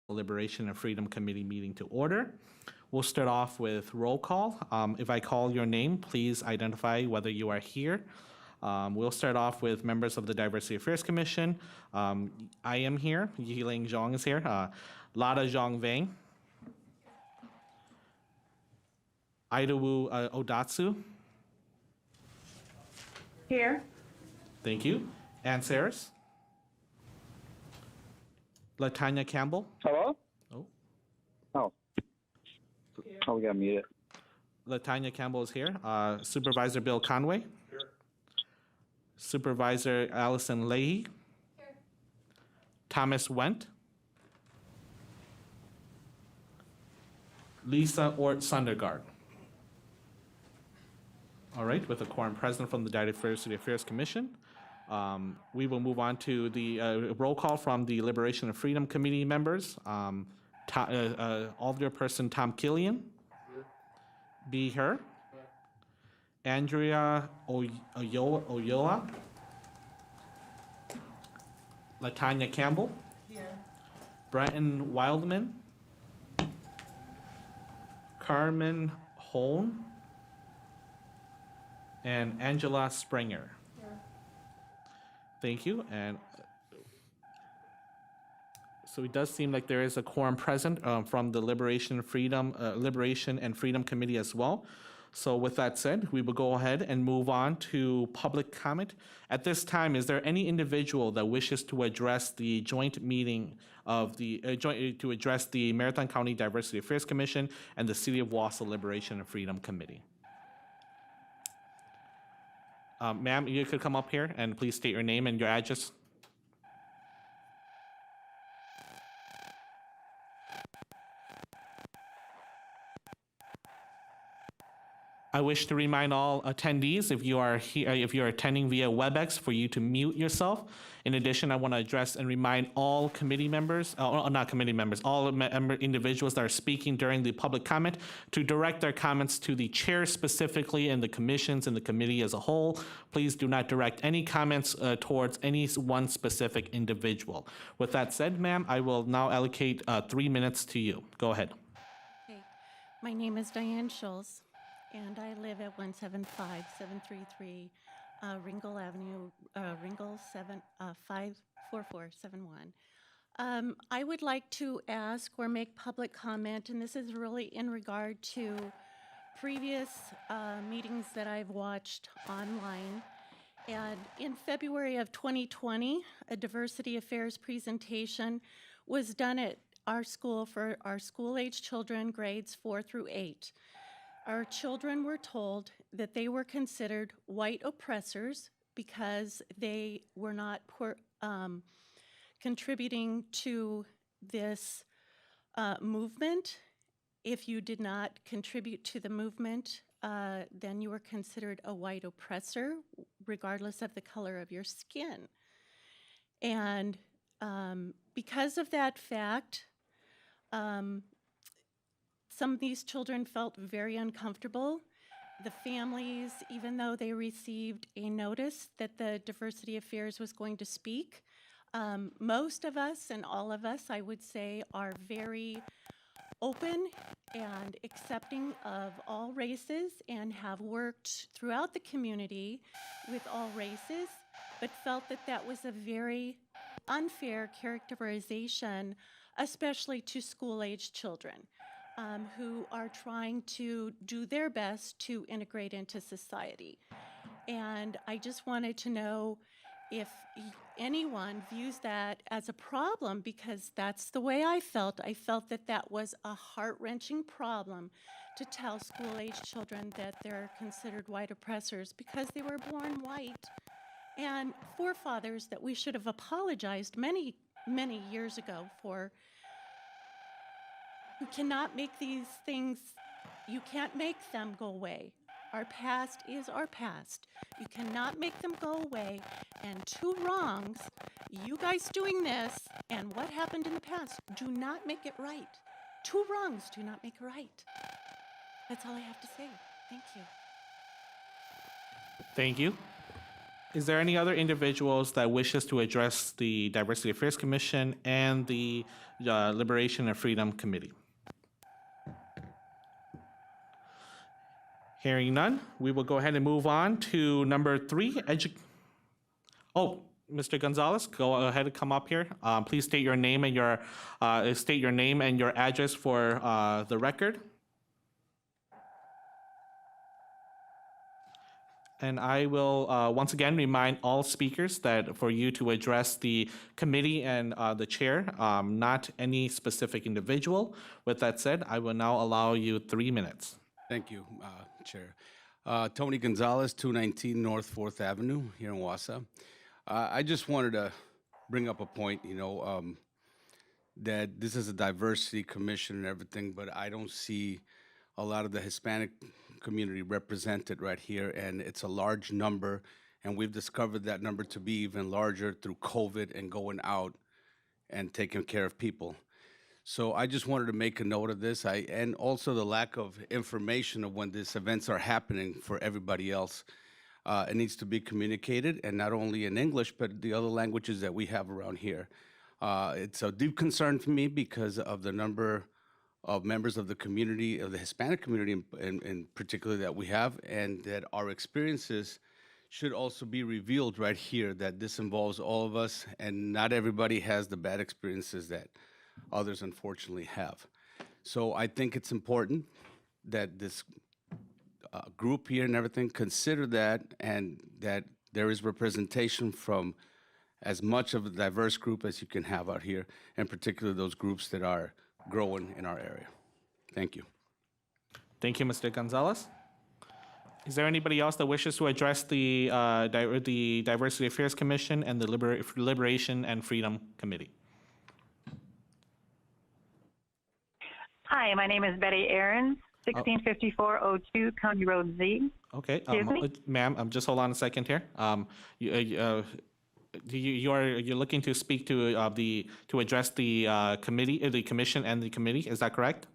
Liberation and Freedom Committee meeting to order. We'll start off with roll call. If I call your name, please identify whether you are here. We'll start off with members of the Diversity Affairs Commission. I am here. Yiling Zhang is here. Lada Zhang Vang. Idawu Odatsu. Here. Thank you. Ann Saris. Latanya Campbell. Hello? Oh. Oh. Oh, we got muted. Latanya Campbell is here. Supervisor Bill Conway. Here. Supervisor Allison Leahy. Here. Thomas Wendt. Lisa Ort Sundergaard. All right, with a quorum present from the Diversity Affairs Commission, we will move on to the roll call from the Liberation and Freedom Committee members. Alderperson Tom Killian. Be her. Andrea Oyola. Latanya Campbell. Here. Brenton Wildman. Carmen Holm. And Angela Springer. Here. Thank you. And so it does seem like there is a quorum present from the Liberation and Freedom Committee as well. So with that said, we will go ahead and move on to public comment. At this time, is there any individual that wishes to address the joint meeting of the to address the Marathon County Diversity Affairs Commission and the City of Wausau Liberation and Freedom Committee? Ma'am, you could come up here and please state your name and your address. I wish to remind all attendees, if you are here, if you are attending via WebEx, for you to mute yourself. In addition, I want to address and remind all committee members, not committee members, all individuals that are speaking during the public comment to direct their comments to the chair specifically and the commissions and the committee as a whole. Please do not direct any comments towards any one specific individual. With that said, ma'am, I will now allocate 3 minutes to you. Go ahead. Okay. My name is Diane Schultz, and I live at 175-733 Ringel Avenue, Ringel 54471. I would like to ask or make public comment, and this is really in regard to previous meetings that I've watched online. And in February of 2020, a diversity affairs presentation was done at our school for our school-age children, grades 4 through 8. Our children were told that they were considered white oppressors because they were not contributing to this movement. If you did not contribute to the movement, then you were considered a white oppressor, regardless of the color of your skin. And because of that fact, some of these children felt very uncomfortable. The families, even though they received a notice that the Diversity Affairs was going to speak, most of us and all of us, I would say, are very open and accepting of all races and have worked throughout the community with all races, but felt that that was a very unfair characterization, especially to school-age children. Who are trying to do their best to integrate into society. And I just wanted to know if anyone views that as a problem, because that's the way I felt. I felt that that was a heart-wrenching problem to tell school-age children that they're considered white oppressors because they were born white, and forefathers that we should have apologized many, many years ago for. You cannot make these things, you can't make them go away. Our past is our past. You cannot make them go away. And two wrongs, you guys doing this and what happened in the past, do not make it right. Two wrongs do not make it right. That's all I have to say. Thank you. Thank you. Is there any other individuals that wishes to address the Diversity Affairs Commission and the Liberation and Freedom Committee? Hearing none, we will go ahead and move on to number 3. Oh, Mr. Gonzalez, go ahead and come up here. Please state your name and your address for the record. And I will once again remind all speakers that for you to address the committee and the chair, not any specific individual. With that said, I will now allow you 3 minutes. Thank you, Chair. Tony Gonzalez, 219 North 4th Avenue here in Wausau. I just wanted to bring up a point, that this is a diversity commission and everything, but I don't see a lot of the Hispanic community represented right here, and it's a large number, and we've discovered that number to be even larger through COVID and going out and taking care of people. So I just wanted to make a note of this, and also the lack of information of when these events are happening for everybody else. It needs to be communicated, and not only in English, but the other languages that we have around here. It's a deep concern for me because of the number of members of the community, of the Hispanic community in particular that we have, and that our experiences should also be revealed right here, that this involves all of us, and not everybody has the bad experiences that others unfortunately have. So I think it's important that this group here and everything consider that, and that there is representation from as much of a diverse group as you can have out here, and particularly those groups that are growing in our area. Thank you. Thank you, Mr. Gonzalez. Is there anybody else that wishes to address the Diversity Affairs Commission and the Liberation and Freedom Committee? Hi, my name is Betty Aarons, 165402 County Road Z. Okay, Excuse me? ma'am, just hold on a second here. You're looking to speak to address the committee, the commission, and the committee. Is that correct?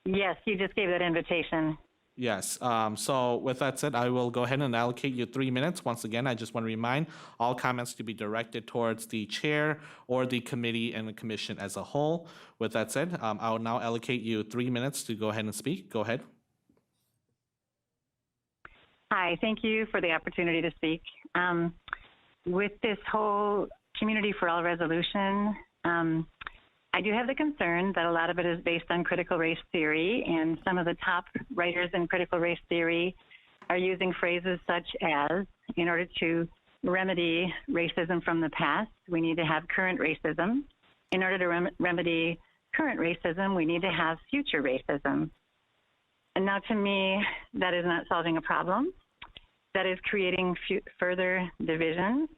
Yes, you just gave that invitation. Yes. So with that said, I will go ahead and allocate you 3 minutes. Once again, I just want to remind all comments to be directed towards the chair or the committee and the commission as a whole. With that said, I will now allocate you 3 minutes to go ahead and speak. Go ahead. Hi, thank you for the opportunity to speak. With this whole Community for All resolution, I do have the concern that a lot of it is based on critical race theory, and some of the top writers in critical race theory are using phrases such as, in order to remedy racism from the past, we need to have current racism. In order to remedy current racism, we need to have future racism. And now, to me, that is not solving a problem. That is creating further division.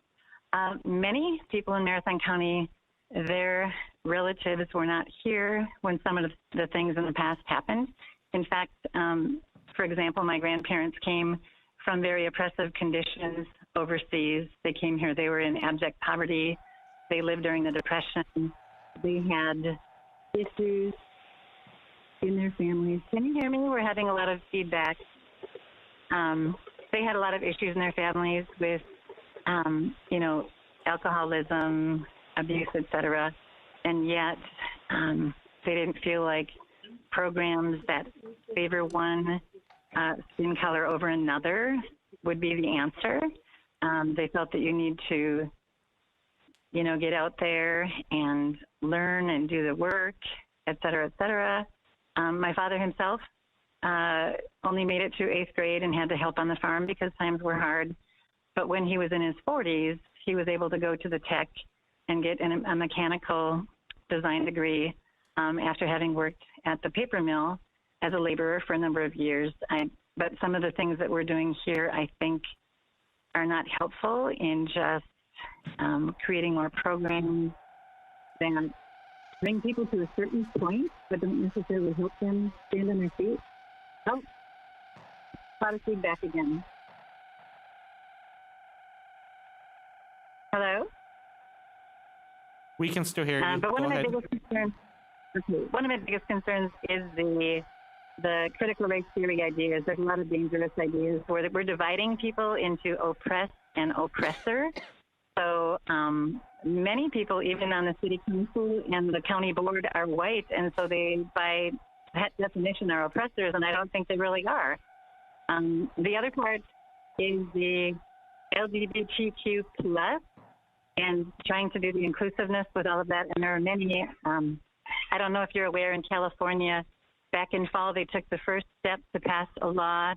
Many people in Marathon County, their relatives were not here when some of the things in the past happened. In fact, for example, my grandparents came from very oppressive conditions overseas. They came here, they were in abject poverty. They lived during the Depression. They had issues in their families. Can you hear me? We're having a lot of feedback. They had a lot of issues in their families with, alcoholism, abuse, etc. And yet they didn't feel like programs that favor one skin color over another would be the answer. They felt that you need to, get out there and learn and do the work, et cetera, et cetera. My father himself only made it to 8th grade and had to help on the farm because times were hard. But when he was in his 40s, he was able to go to the tech and get a mechanical design degree after having worked at the paper mill as a laborer for a number of years. But some of the things that we're doing here, I think, are not helpful in just creating more programs that bring people to a certain point, but don't necessarily help them stand on their feet. Oh, a lot of feedback again. Hello? We can still hear you. But one Go of my ahead. biggest concerns, one of my biggest concerns is the the critical race theory ideas. There's a lot of dangerous ideas where we're dividing people into oppressed and oppressor. So many people, even on the city council and the county board, are white, and so they, by that definition, are oppressors, and I don't think they really are. The other part is the LGBTQ plus and trying to do the inclusiveness with all of that. And there are many, I don't know if you're aware, in California, back in fall, they took the first step to pass a law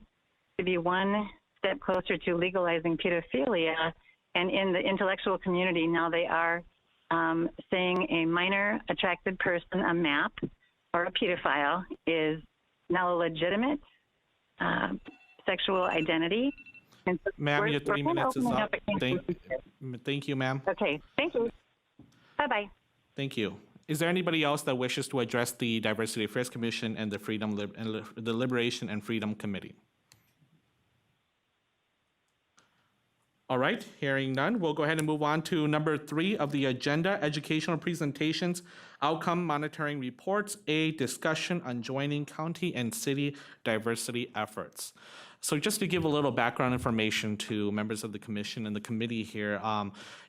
to be one step closer to legalizing pedophilia. And in the intellectual community, now they are saying a minor attracted person, a MAP, or a pedophile, is now a legitimate sexual identity. And so Ma'am, your 3 minutes is up. Thank you, ma'am. Okay, thank you. Bye-bye. Thank you. Is there anybody else that wishes to address the Diversity Affairs Commission and the Liberation and Freedom Committee? All right, hearing none, we'll go ahead and move on to number 3 of the agenda, educational presentations, outcome monitoring reports, a discussion on joining county and city diversity efforts. So just to give a little background information to members of the commission and the committee here,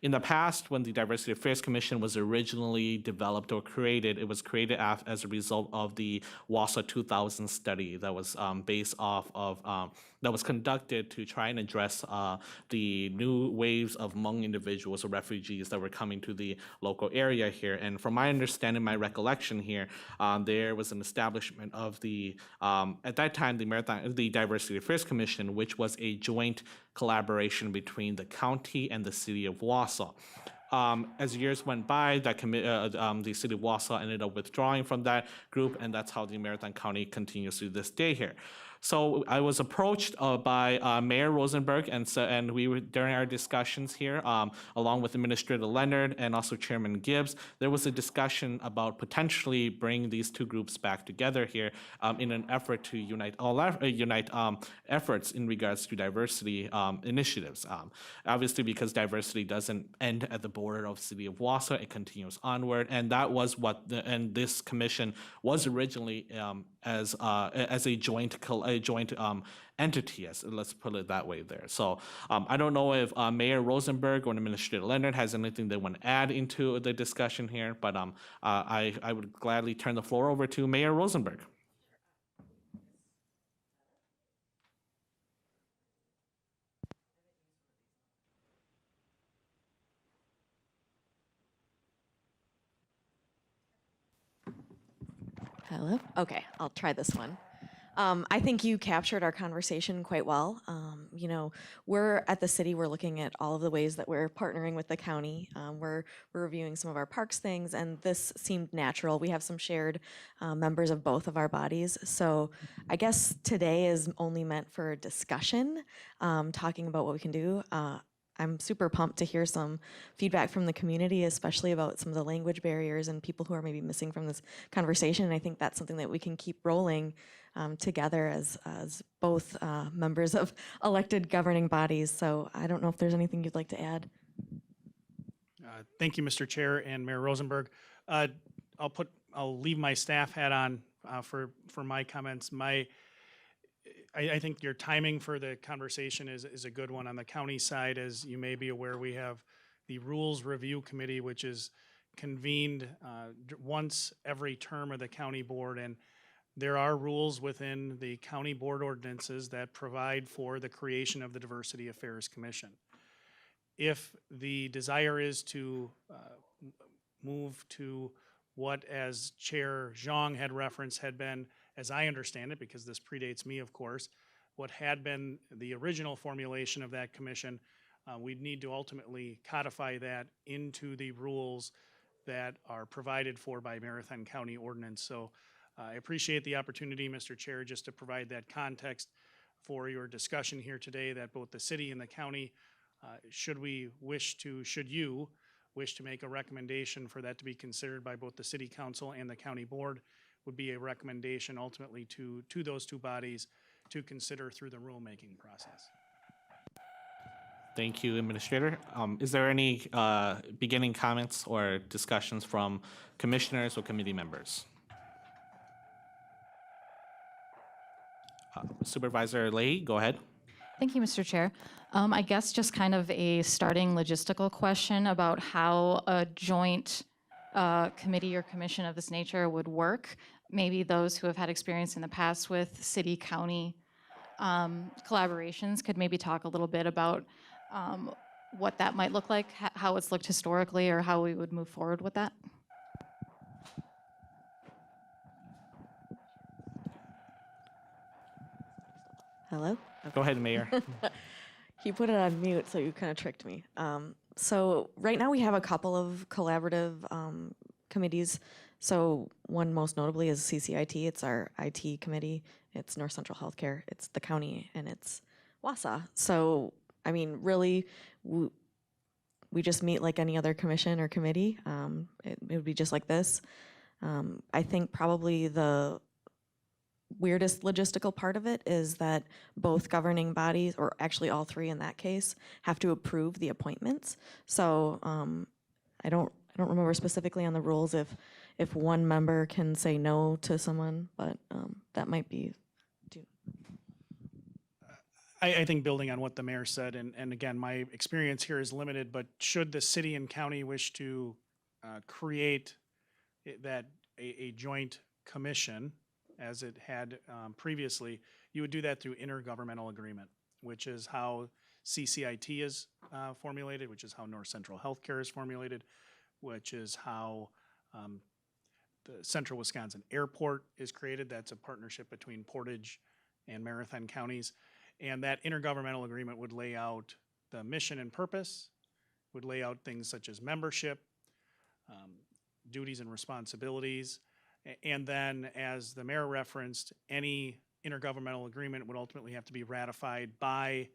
in the past, when the Diversity Affairs Commission was originally developed or created, it was created as a result of the Wausau 2000 study that was based off of, that was conducted to try and address the new waves of Hmong individuals or refugees that were coming to the local area here. And from my understanding, my recollection here, there was an establishment of the, at that time, the Diversity Affairs Commission, which was a joint collaboration between the county and the city of Wausau. As years went by, the city of Wausau ended up withdrawing from that group, and that's how the Maritime County continues to this day here. So I was approached by Mayor Rosenberg, and we were, during our discussions here, along with Administrator Leonard and also Chairman Gibbs, there was a discussion about potentially bringing these two groups back together here in an effort to unite efforts in regards to diversity initiatives. Obviously, because diversity doesn't end at the border of the city of Wausau, it continues onward, and that was what this commission was originally as a joint entity, let's put it that way there. So I don't know if Mayor Rosenberg or Administrator Leonard has anything they want to add into the discussion here, but I would gladly turn the floor over to Mayor Rosenberg. Hello? Okay, I'll try this one. I think you captured our conversation quite well. You know, we're at the city, we're looking at all of the ways that we're partnering with the county. We're reviewing some of our parks things, and this seemed natural. We have some shared members of both of our bodies. So I guess today is only meant for discussion, talking about what we can do. I'm super pumped to hear some feedback from the community, especially about some of the language barriers and people who are maybe missing from this conversation. And I think that's something that we can keep rolling together as both members of elected governing bodies. So I don't know if there's anything you'd like to add. Thank you, Mr. Chair and Mayor Rosenberg. I'll leave my staff hat on for my comments. I think your timing for the conversation is a good one. On the county side, as you may be aware, we have the Rules Review Committee, which is convened once every term of the county board, and there are rules within the county board ordinances that provide for the creation of the Diversity Affairs Commission. If the desire is to move to what, as Chair Zhang had referenced, had been, as I understand it, because this predates me, of course, what had been the original formulation of that commission, we'd need to ultimately codify that into the rules that are provided for by Maritime County Ordinance. So I appreciate the opportunity, Mr. Chair, just to provide that context for your discussion here today, that both the city and the county, should you wish to make a recommendation for that to be considered by both the city council and the county board, would be a recommendation ultimately to those two bodies to consider through the rulemaking process. Thank you, Administrator. Is there any beginning comments or discussions from commissioners or committee members? Supervisor Leahy, go ahead. Thank you, Mr. Chair. I guess just kind of a starting logistical question about how a joint committee or commission of this nature would work. Maybe those who have had experience in the past with city-county collaborations could maybe talk a little bit about what that might look like, how it's looked historically, or how we would move forward with that. Hello? Go ahead, Mayor. You put it on mute, so you kind of tricked me. So right now we have a couple of collaborative committees. So one most notably is CCIT. It's our IT committee. It's North Central Healthcare. It's the county, and it's Wausau. So I mean, really, we just meet like any other commission or committee. It would be just like this. I think probably the weirdest logistical part of it is that both governing bodies, or actually all three in that case, have to approve the appointments. So I don't remember specifically on the rules if one member can say no to someone, but that might be. I think building on what the mayor said, and again, my experience here is limited, but should the city and county wish to create a joint commission, as it had previously, you would do that through intergovernmental agreement, which is how CCIT is formulated, which is how North Central Healthcare is formulated, which is how the Central Wisconsin Airport is created. That's a partnership between Portage and Marathon counties. And that intergovernmental agreement would lay out the mission and purpose, would lay out things such as membership, duties and responsibilities. And then, as the mayor referenced, any intergovernmental agreement would ultimately have to be ratified by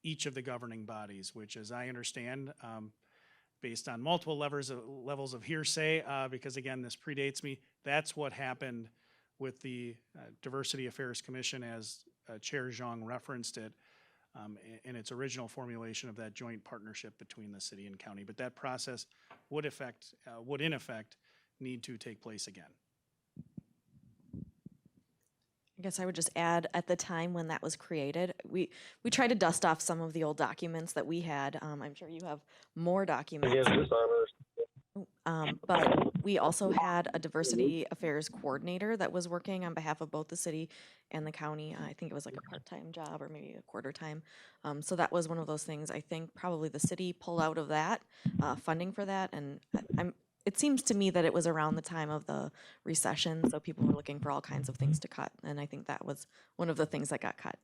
each of the governing bodies, which, as I understand, based on multiple levels of hearsay, because again, this predates me, that's what happened with the Diversity Affairs Commission, as Chair Zhang referenced it, in its original formulation of that joint partnership between the city and county. But that process would in effect need to take place again. I guess I would just add, at the time when that was created, we tried to dust off some of the old documents that we had. I'm sure you have more documents. But we also had a diversity affairs coordinator that was working on behalf of both the city and the county. I think it was like a part-time job or maybe a quarter time. So that was one of those things. I think probably the city pulled out of that funding for that. And it seems to me that it was around the time of the recession. So people were looking for all kinds of things to cut. And I think that was one of the things that got cut.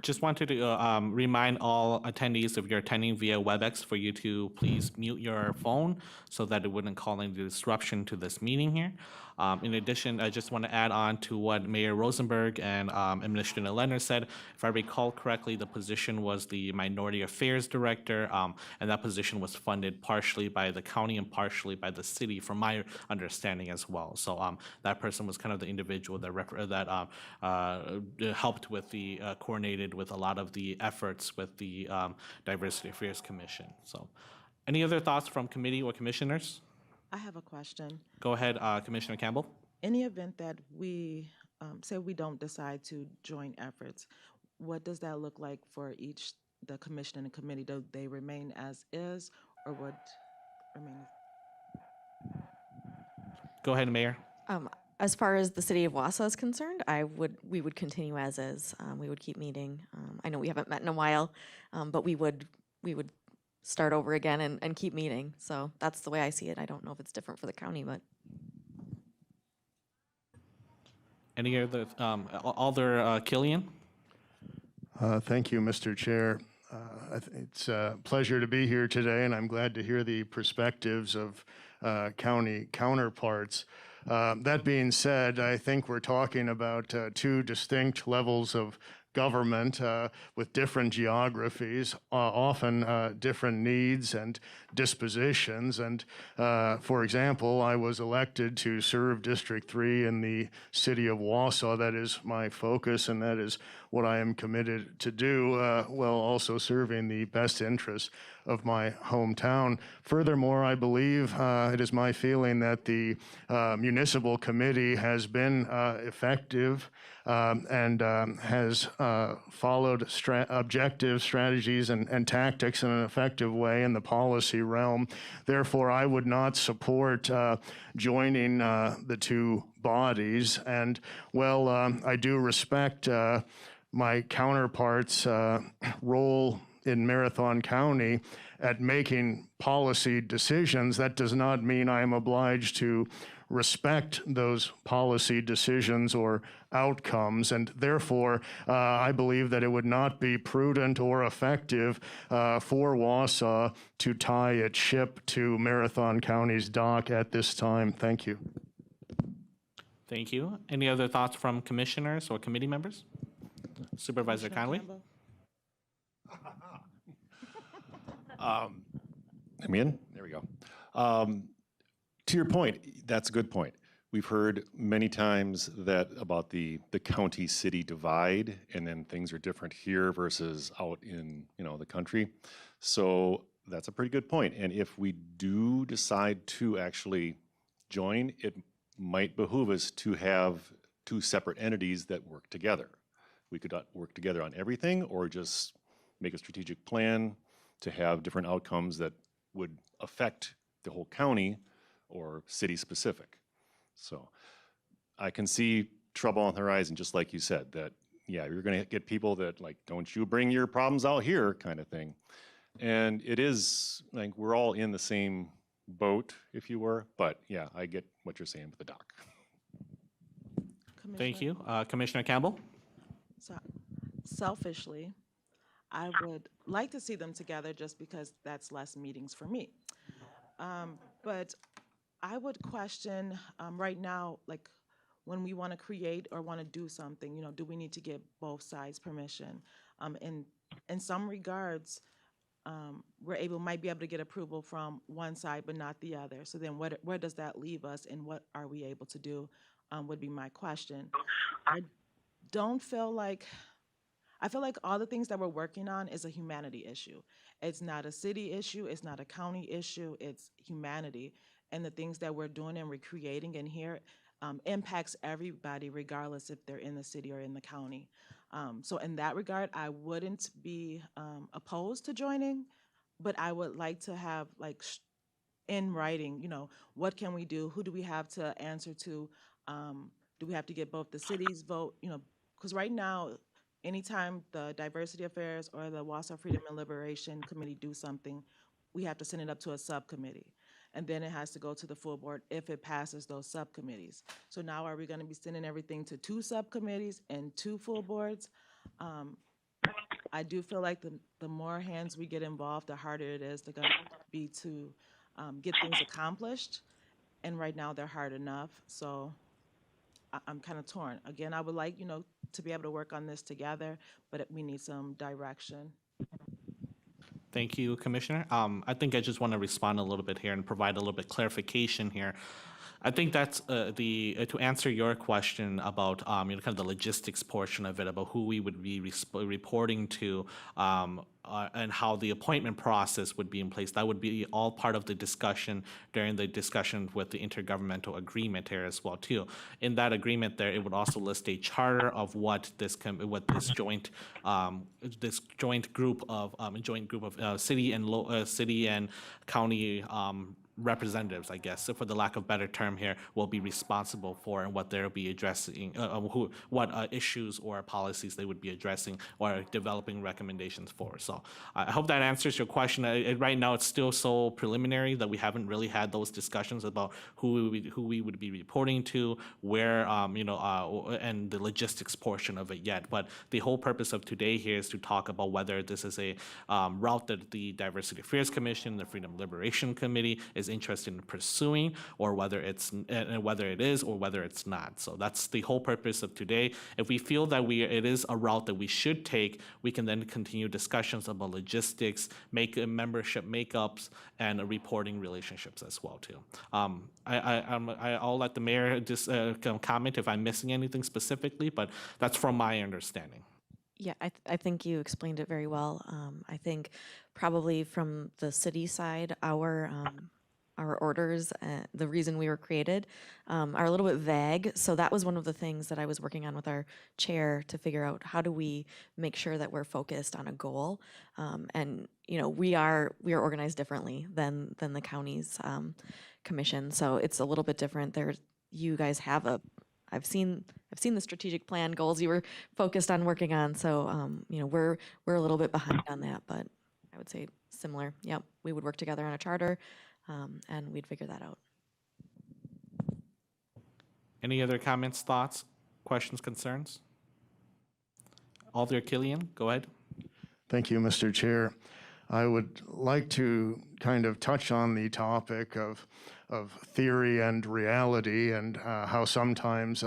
Just wanted to remind all attendees, if you're attending via WebEx, for you to please mute your phone so that it wouldn't cause any disruption to this meeting here. In addition, I just want to add on to what Mayor Rosenberg and Administrator Leonard said. If I recall correctly, the position was the Minority Affairs Director, and that position was funded partially by the county and partially by the city, from my understanding as well. So that person was kind of the individual that helped with the coordinated with a lot of the efforts with the Diversity Affairs Commission. So, any other thoughts from committee or commissioners? I have a question. Go ahead, Commissioner Campbell. In the event that we say we don't decide to join efforts, what does that look like for the commission and the committee? Do they remain as is, or would remain? Go ahead, Mayor. As far as the city of Wausau is concerned, we would continue as is. We would keep meeting. I know we haven't met in a while, but we would start over again and keep meeting. So that's the way I see it. I don't know if it's different for the county, but. Any other, Alder Killian? Thank you, Mr. Chair. It's a pleasure to be here today, and I'm glad to hear the perspectives of county counterparts. That being said, I think we're talking about two distinct levels of government with different geographies, often different needs and dispositions. And for example, I was elected to serve District 3 in the city of Wausau. That is my focus, and that is what I am committed to do, while also serving the best interests of my hometown. Furthermore, I believe it is my feeling that the municipal committee has been effective and has followed objective strategies and tactics in an effective way in the policy realm. Therefore, I would not support joining the two bodies. And well, I do respect my counterparts' role in Marathon County at making policy decisions. That does not mean I am obliged to respect those policy decisions or outcomes, and therefore I believe that it would not be prudent or effective for Wausau to tie its ship to Marathon County's dock at this time. Thank you. Thank you. Any other thoughts from commissioners or committee members? Supervisor Commissioner Conway? Campbell? I'm in? There we go. To your point, that's a good point. We've heard many times that about the county-city divide, and then things are different here versus out in, the country. So that's a pretty good point. And if we do decide to actually join, it might behoove us to have two separate entities that work together. We could work together on everything, or just make a strategic plan to have different outcomes that would affect the whole county or city specific. So I can see trouble on the horizon, just like you said, that, yeah, you're going to get people that like, don't you bring your problems out here kind of thing. And it is like, we're all in the same boat, if you were, but yeah, I get what you're saying with the dock. Thank you. Commissioner Campbell? So, selfishly, I would like to see them together just because that's less meetings for me. But I would question right now, like when we want to create or want to do something, do we need to get both sides permission? In some regards, might be able to get approval from one side but not the other. So then where does that leave us, and what are we able to do would be my question. I feel like all the things that we're working on is a humanity issue. It's not a city issue, it's not a county issue, it's humanity. And the things that we're doing and we're creating in here impacts everybody regardless if they're in the city or in the county. So in that regard, I wouldn't be opposed to joining, but I would like to have like in writing, what can we do? Who do we have to answer to? Do we have to get both the city's vote? Because right now, anytime the Diversity Affairs or the Wausau Freedom and Liberation Committee do something, we have to send it up to a subcommittee. And then it has to go to the full board if it passes those subcommittees. So now are we going to be sending everything to 2 subcommittees and 2 full boards? I do feel like the more hands we get involved, the harder it is to be to get things accomplished. And right now they're hard enough. So I'm kind of torn. Again, I would like, to be able to work on this together, but we need some direction. Thank you, Commissioner. I think I just want to respond a little bit here and provide a little bit clarification here. I think that's to answer your question about kind of the logistics portion of it, about who we would be reporting to, and how the appointment process would be in place. That would be all part of the discussion during the discussion with the intergovernmental agreement here as well too. In that agreement, there it would also list a charter of what this joint group of city and county representatives, I guess, for the lack of better term here, will be responsible for, and what they'll be addressing, what issues or policies they would be addressing or developing recommendations for. So I hope that answers your question. Right now, it's still so preliminary that we haven't really had those discussions about who we would be reporting to, where, and the logistics portion of it yet. But the whole purpose of today here is to talk about whether this is a route that the Diversity Affairs Commission, the Freedom Liberation Committee is interested in pursuing, or whether it is or whether it's not. So that's the whole purpose of today. If we feel that it is a route that we should take, we can then continue discussions about logistics, membership makeups, and reporting relationships as well too. I'll let the mayor just comment if I'm missing anything specifically, but that's from my understanding. Yeah, I think you explained it very well. I think probably from the city side, our orders, the reason we were created, are a little bit vague. So that was one of the things that I was working on with our chair to figure out how do we make sure that we're focused on a goal. And we are organized differently than the county's commission, so it's a little bit different. You guys have I've seen the strategic plan goals you were focused on working on. So we're a little bit behind on that, but I would say similar. Yep, we would work together on a charter, and we'd figure that out. Any other comments, thoughts, questions, concerns? Alder Killian, go ahead. Thank you, Mr. Chair. I would like to kind of touch on the topic of theory and reality, and how sometimes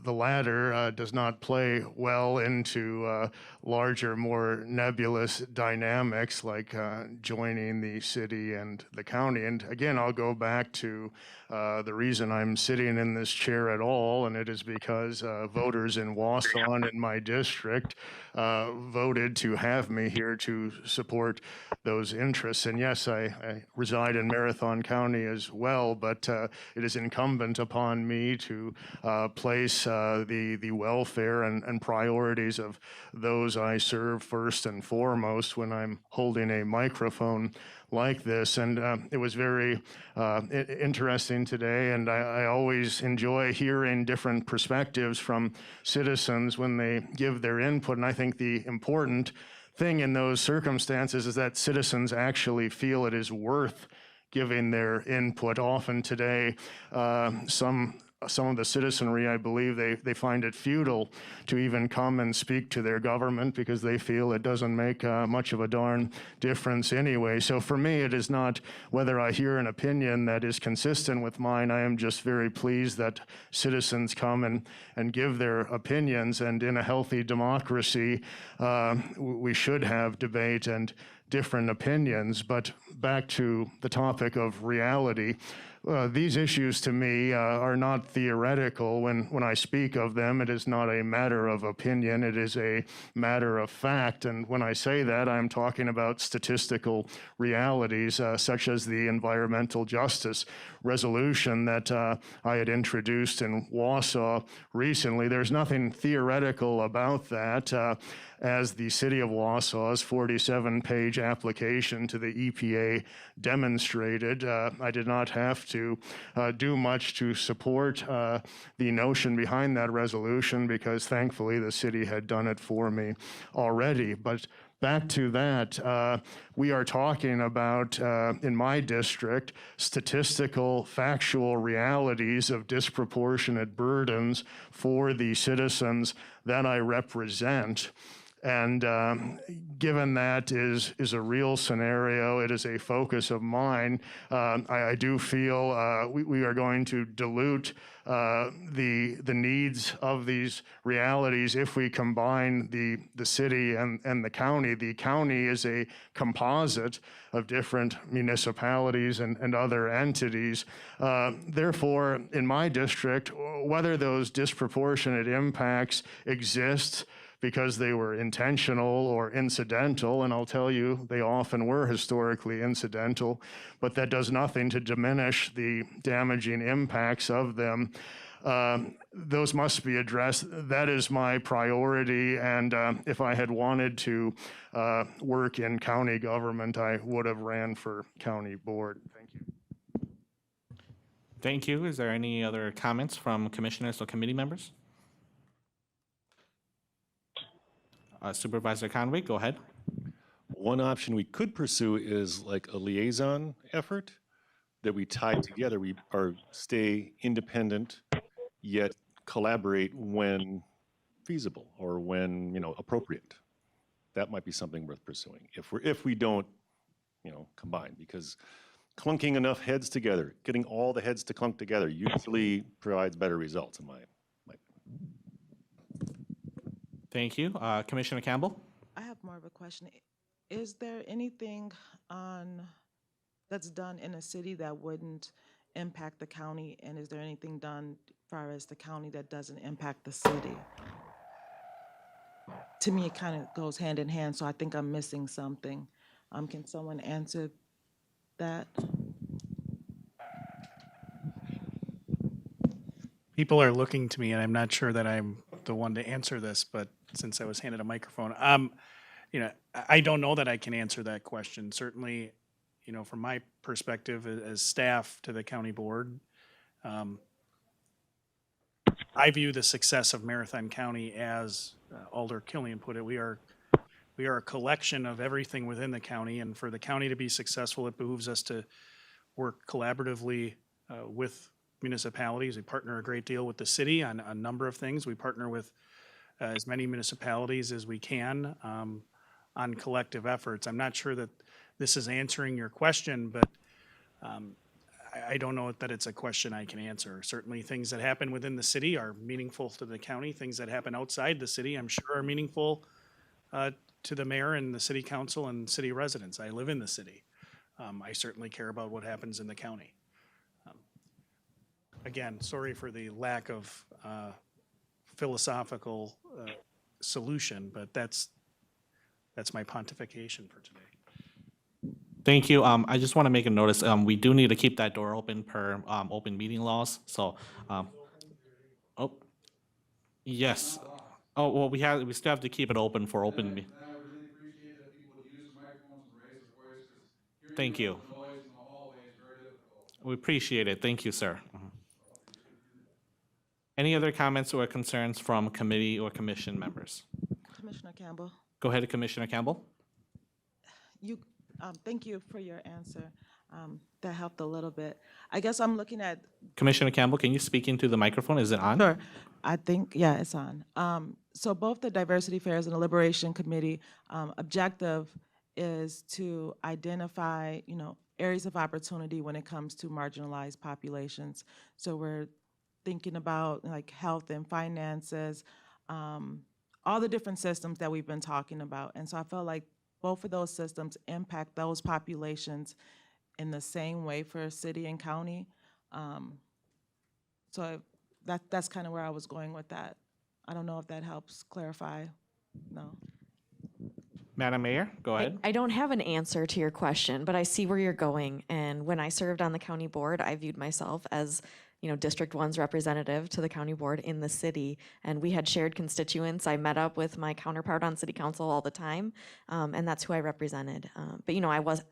the latter does not play well into larger, more nebulous dynamics like joining the city and the county. And again, I'll go back to the reason I'm sitting in this chair at all, and it is because voters in Wausau and in my district voted to have me here to support those interests. And yes, I reside in Marathon County as well, but it is incumbent upon me to place the welfare and priorities of those I serve first and foremost when I'm holding a microphone like this. And it was very interesting today, and I always enjoy hearing different perspectives from citizens when they give their input. And I think the important thing in those circumstances is that citizens actually feel it is worth giving their input. Often today, some of the citizenry, I believe, they find it futile to even come and speak to their government because they feel it doesn't make much of a darn difference anyway. So for me, it is not whether I hear an opinion that is consistent with mine. I am just very pleased that citizens come and give their opinions. And in a healthy democracy, we should have debate and different opinions. But back to the topic of reality, these issues to me are not theoretical. When I speak of them, it is not a matter of opinion, it is a matter of fact. And when I say that, I'm talking about statistical realities, such as the environmental justice resolution that I had introduced in Wausau recently. There's nothing theoretical about that. As the city of Wausau's 47-page application to the EPA demonstrated, I did not have to do much to support the notion behind that resolution because thankfully the city had done it for me already. But back to that, we are talking about, in my district, statistical, factual realities of disproportionate burdens for the citizens that I represent. And given that is a real scenario, it is a focus of mine, I do feel we are going to dilute the needs of these realities if we combine the city and the county. The county is a composite of different municipalities and other entities. Therefore, in my district, whether those disproportionate impacts exist because they were intentional or incidental, and I'll tell you, they often were historically incidental, but that does nothing to diminish the damaging impacts of them. Those must be addressed. That is my priority, and if I had wanted to work in county government, I would have ran for county board. Thank you. Thank you. Is there any other comments from commissioners or committee members? Supervisor Conway, go ahead. One option we could pursue is like a liaison effort that we tie together. We stay independent, yet collaborate when feasible or when appropriate. That might be something worth pursuing if we don't combine, because clunking enough heads together, getting all the heads to clunk together usually provides better results in my. Thank you. Commissioner Campbell? I have more of a question. Is there anything that's done in a city that wouldn't impact the county, and is there anything done as far as the county that doesn't impact the city? to me, it kind of goes hand in hand, so I think I'm missing something. Can someone answer that? People are looking to me, and I'm not sure that I'm the one to answer this, but since I was handed a microphone, I don't know that I can answer that question. Certainly, from my perspective as staff to the county board, I view the success of Marathon County as Alder Killian put it. We are a collection of everything within the county, and for the county to be successful, it behooves us to work collaboratively with municipalities. We partner a great deal with the city on a number of things. We partner with as many municipalities as we can on collective efforts. I'm not sure that this is answering your question, but I don't know that it's a question I can answer. Certainly, things that happen within the city are meaningful to the county. Things that happen outside the city, I'm sure, are meaningful to the mayor and the city council and city residents. I live in the city. I certainly care about what happens in the county. Again, sorry for the lack of philosophical solution, but that's my pontification for today. Thank you. I just want to make a notice. We do need to keep that door open per open meeting laws. So, oh, yes. Oh, well, we still have to keep it open for open. Thank you. We appreciate it. Thank you, sir. Any other comments or concerns from committee or commission members? Commissioner Campbell, Go ahead, Commissioner Campbell. thank you for your answer. That helped a little bit. I guess I'm looking at. Commissioner Campbell, can you speak into the microphone? Is it on? Sure. I think, yeah, it's on. So both the Diversity Affairs and the Liberation Committee objective is to identify, areas of opportunity when it comes to marginalized populations. So we're thinking about like health and finances, all the different systems that we've been talking about. And so I felt like both of those systems impact those populations in the same way for city and county. So that's kind of where I was going with that. I don't know if that helps clarify. No. Madam Mayor, go ahead. I don't have an answer to your question, but I see where you're going. And when I served on the county board, I viewed myself as District 1's representative to the county board in the city, and we had shared constituents. I met up with my counterpart on city council all the time, and that's who I represented. But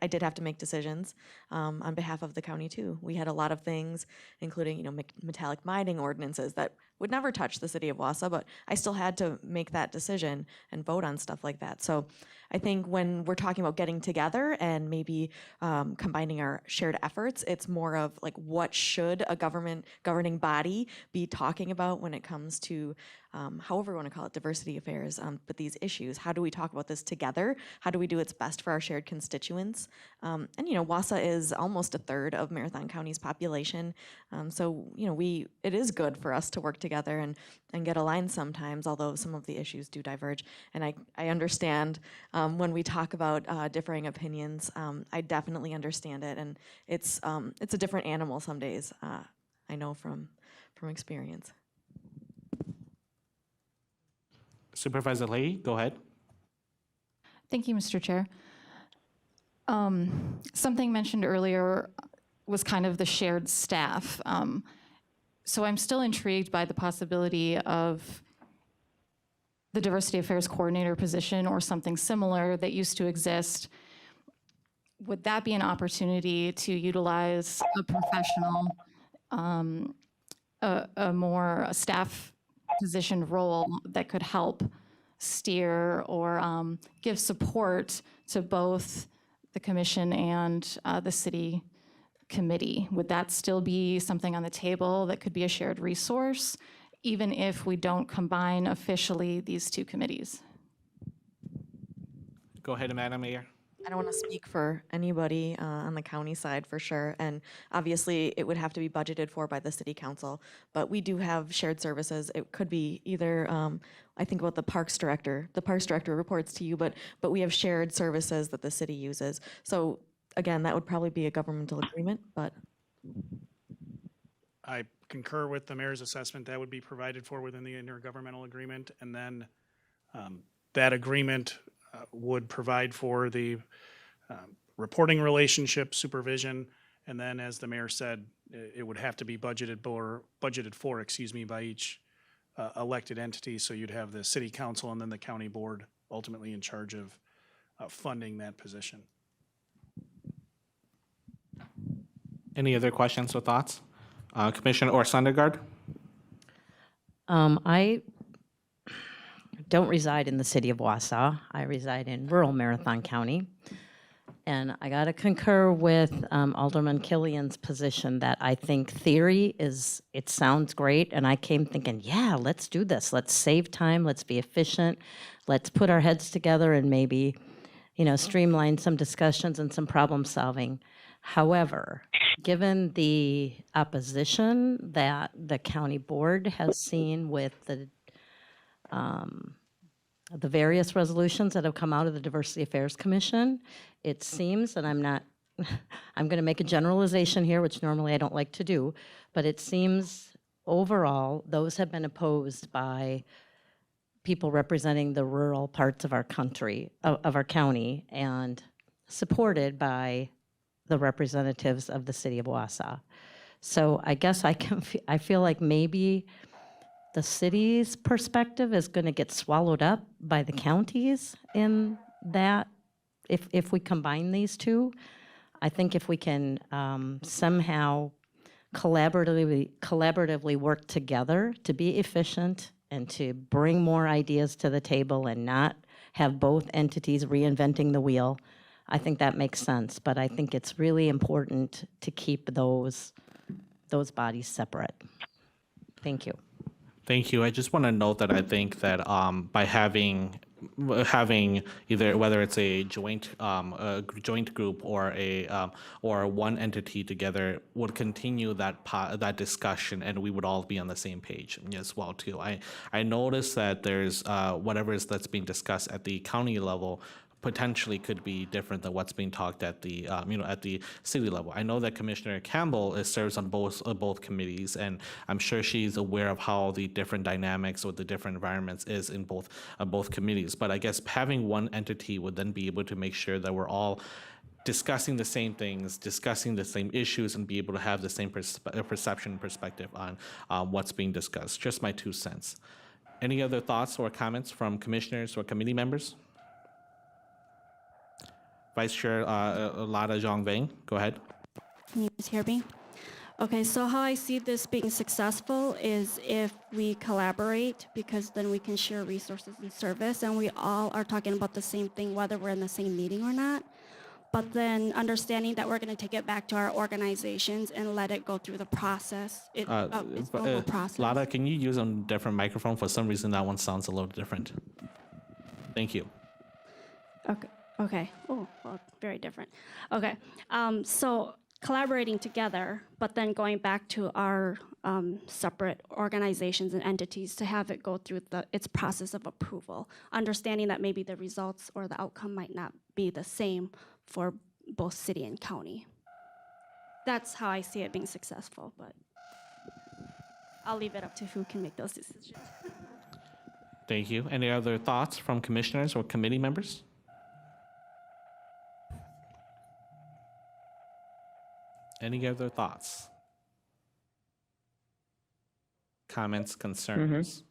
I did have to make decisions on behalf of the county too. We had a lot of things, including metallic mining ordinances that would never touch the city of Wausau, but I still had to make that decision and vote on stuff like that. So I think when we're talking about getting together and maybe combining our shared efforts, it's more of like what should a governing body be talking about when it comes to however we want to call it, diversity affairs, but these issues. How do we talk about this together? How do we do its best for our shared constituents? And Wausau is almost a third of Marathon County's population. So it is good for us to work together and get aligned sometimes, although some of the issues do diverge. And I understand when we talk about differing opinions, I definitely understand it. And it's a different animal some days, I know from experience. Supervisor Leahy, go ahead. Thank you, Mr. Chair. Something mentioned earlier was kind of the shared staff. So I'm still intrigued by the possibility of the Diversity Affairs Coordinator position or something similar that used to exist. Would that be an opportunity to utilize a professional, a staff position role that could help steer or give support to both the commission and the city committee? Would that still be something on the table that could be a shared resource, even if we don't combine officially these two committees? Go ahead, Madam Mayor. I don't want to speak for anybody on the county side for sure, and obviously it would have to be budgeted for by the city council, but we do have shared services. It could be either, I think about the parks director. The parks director reports to you, but we have shared services that the city uses. So again, that would probably be a governmental agreement, but. I concur with the mayor's assessment that would be provided for within the intergovernmental agreement, and then That agreement would provide for the reporting relationship, supervision, and then, as the mayor said, it would have to be budgeted for, by each elected entity. So you'd have the city council and then the county board ultimately in charge of funding that position. Any other questions or thoughts? Commissioner or Sundergaard? I don't reside in the city of Wausau. I reside in rural Marathon County. And I got to concur with Alderman Killian's position that I think theory it sounds great. And I came thinking, yeah, let's do this. Let's save time. Let's be efficient. Let's put our heads together and maybe, streamline some discussions and some problem solving. However, given the opposition that the county board has seen with the various resolutions that have come out of the Diversity Affairs Commission, it seems, and I'm going to make a generalization here, which normally I don't like to do, but it seems overall those have been opposed by people representing the rural parts of our country, of our county, and supported by the representatives of the city of Wausau. So I guess I feel like maybe the city's perspective is going to get swallowed up by the counties in that. If we combine these two, I think if we can somehow collaboratively work together to be efficient and to bring more ideas to the table and not have both entities reinventing the wheel, I think that makes sense. But I think it's really important to keep those bodies separate. Thank you. Thank you. I just want to note that I think that by having either whether it's a joint group or or one entity together would continue that discussion, and we would all be on the same page as well too. I noticed that there's whatever that's being discussed at the county level potentially could be different than what's being talked at the at the city level. I know that Commissioner Campbell serves on both committees, and I'm sure she's aware of how the different dynamics or the different environments is in both committees. But I guess having one entity would then be able to make sure that we're all discussing the same things, discussing the same issues, and be able to have the same perception and perspective on what's being discussed. Just my 2 cents. Any other thoughts or comments from commissioners or committee members? Vice Chair Lada Zhongveng, go ahead. Can you guys hear me? Okay, so how I see this being successful is if we collaborate, because then we can share resources and service, and we all are talking about the same thing, whether we're in the same meeting or not. But then understanding that we're going to take it back to our organizations and let it go through the process. It's normal process. Lada, can you use a different microphone? For some reason, that one sounds a little different. Thank you. Okay. Okay. Oh, well, very different. Okay. So collaborating together, but then going back to our separate organizations and entities to have it go through its process of approval, understanding that maybe the results or the outcome might not be the same for both city and county. That's how I see it being successful, but I'll leave it up to who can make those decisions. Thank you. Any other thoughts from commissioners or committee members? Any other thoughts? Comments, concerns?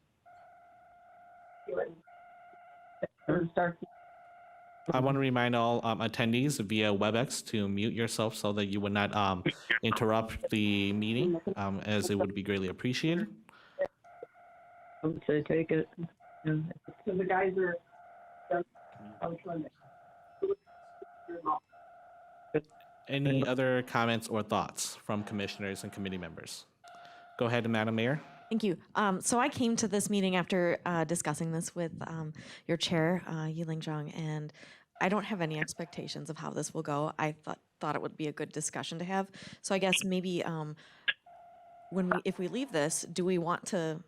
I want to remind all attendees via WebEx to mute yourself so that you would not interrupt the meeting, as it would be greatly appreciated. To take it. So the guys are. Any other comments or thoughts from commissioners and committee members? Go ahead, Madam Mayor. Thank you. So I came to this meeting after discussing this with your chair, Yiling Zhang, and I don't have any expectations of how this will go. I thought it would be a good discussion to have. So I guess maybe if we leave this, do we want to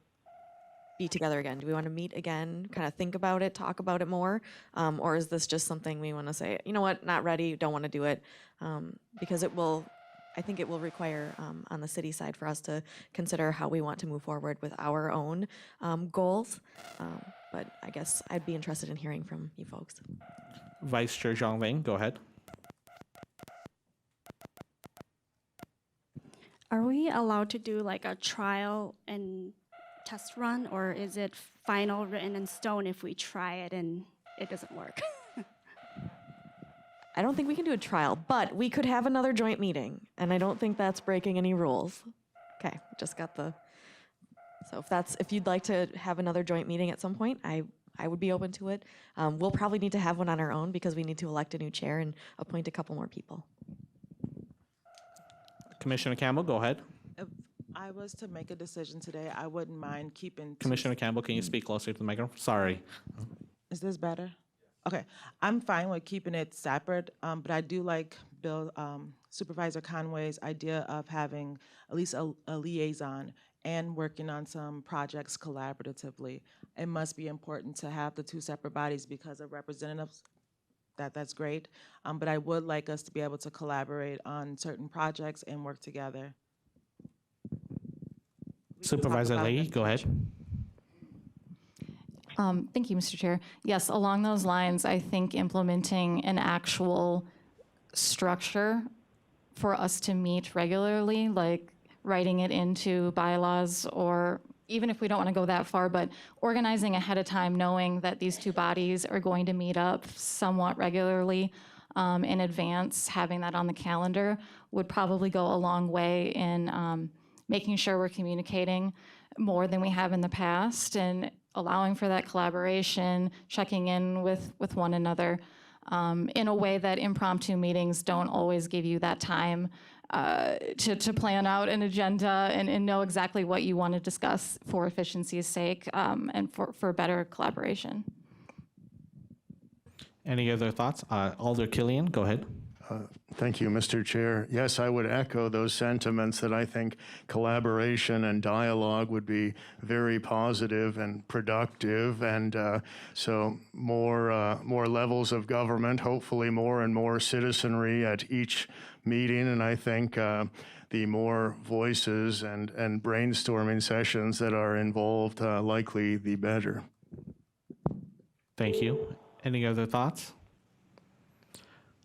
be together again? Do we want to meet again, kind of think about it, talk about it more? Or is this just something we want to say, you know what, not ready, don't want to do it? Because it will, I think it will require on the city side for us to consider how we want to move forward with our own goals. But I guess I'd be interested in hearing from you folks. Vice Chair Zhang go ahead. Are we allowed to do like a trial and test run, or is it final written in stone if we try it and it doesn't work? I don't think we can do a trial, but we could have another joint meeting, and I don't think that's breaking any rules. Okay, just got the. So if you'd like to have another joint meeting at some point, I would be open to it. We'll probably need to have one on our own because we need to elect a new chair and appoint a couple more people. Commissioner Campbell, go ahead. If I was to make a decision today, I wouldn't mind keeping. Commissioner Campbell, can you speak closer to the microphone? Sorry. Is this better? Okay, I'm fine with keeping it separate, but I do like Supervisor Conway's idea of having at least a liaison and working on some projects collaboratively. It must be important to have the two separate bodies because of representatives. That's great, but I would like us to be able to collaborate on certain projects and work together. Supervisor Lee, go ahead. Thank you, Mr. Chair. Yes, along those lines, I think implementing an actual structure for us to meet regularly, like writing it into bylaws, or even if we don't want to go that far, but organizing ahead of time, knowing that these two bodies are going to meet up somewhat regularly in advance, having that on the calendar would probably go a long way in making sure we're communicating more than we have in the past and allowing for that collaboration, checking in with one another in a way that impromptu meetings don't always give you that time to plan out an agenda and know exactly what you want to discuss for efficiency's sake and for better collaboration. Any other thoughts? Alder Killian, go ahead. Thank you, Mr. Chair. Yes, I would echo those sentiments that I think collaboration and dialogue would be very positive and productive, and so more levels of government, hopefully more and more citizenry at each meeting, and I think the more voices and brainstorming sessions that are involved, likely the better. Thank you. Any other thoughts?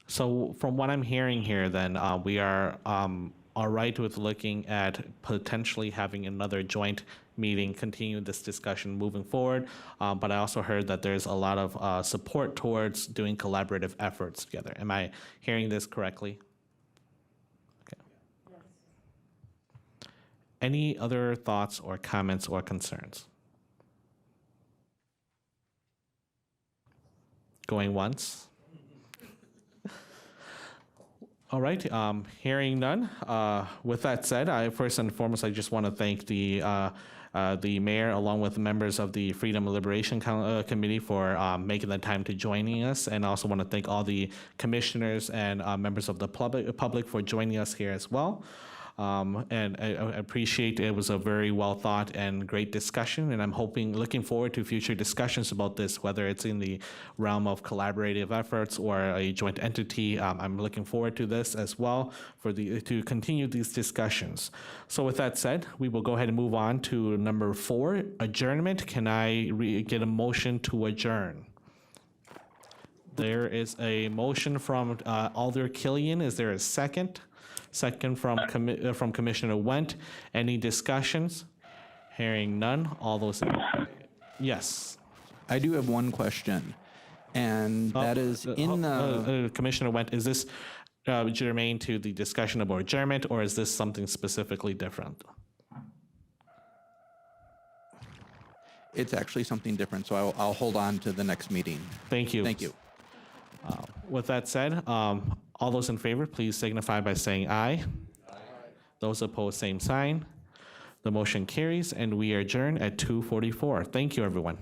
So from what I'm hearing here, then we are all right with looking at potentially having another joint meeting, continue this discussion moving forward. But I also heard that there's a lot of support towards doing collaborative efforts together. Am I hearing this correctly? Okay. Yes. Any other thoughts or comments or concerns? Going once? All right, hearing none. With that said, first and foremost, I just want to thank the mayor, along with members of the Freedom and Liberation Committee, for making the time to joining us, and I also want to thank all the commissioners and members of the public for joining us here as well. And I appreciate it was a very well thought and great discussion, and I'm looking forward to future discussions about this, whether it's in the realm of collaborative efforts or a joint entity. I'm looking forward to this as well to continue these discussions. So with that said, we will go ahead and move on to number 4, adjournment. Can I get a motion to adjourn? There is a motion from Alder Killian. Is there a second? Second from Commissioner Wendt. Any discussions? Hearing none. All those. Yes. I do have one question, and that is in the Commissioner Wendt. Is this germane to the discussion about adjournment, or is this something specifically different? It's actually something different, so I'll hold on to the next meeting. Thank you. Thank you. With that said, all those in favor, please signify by saying aye. Aye. Those opposed, same sign. The motion carries, and we are adjourned at 2:44. Thank you, everyone.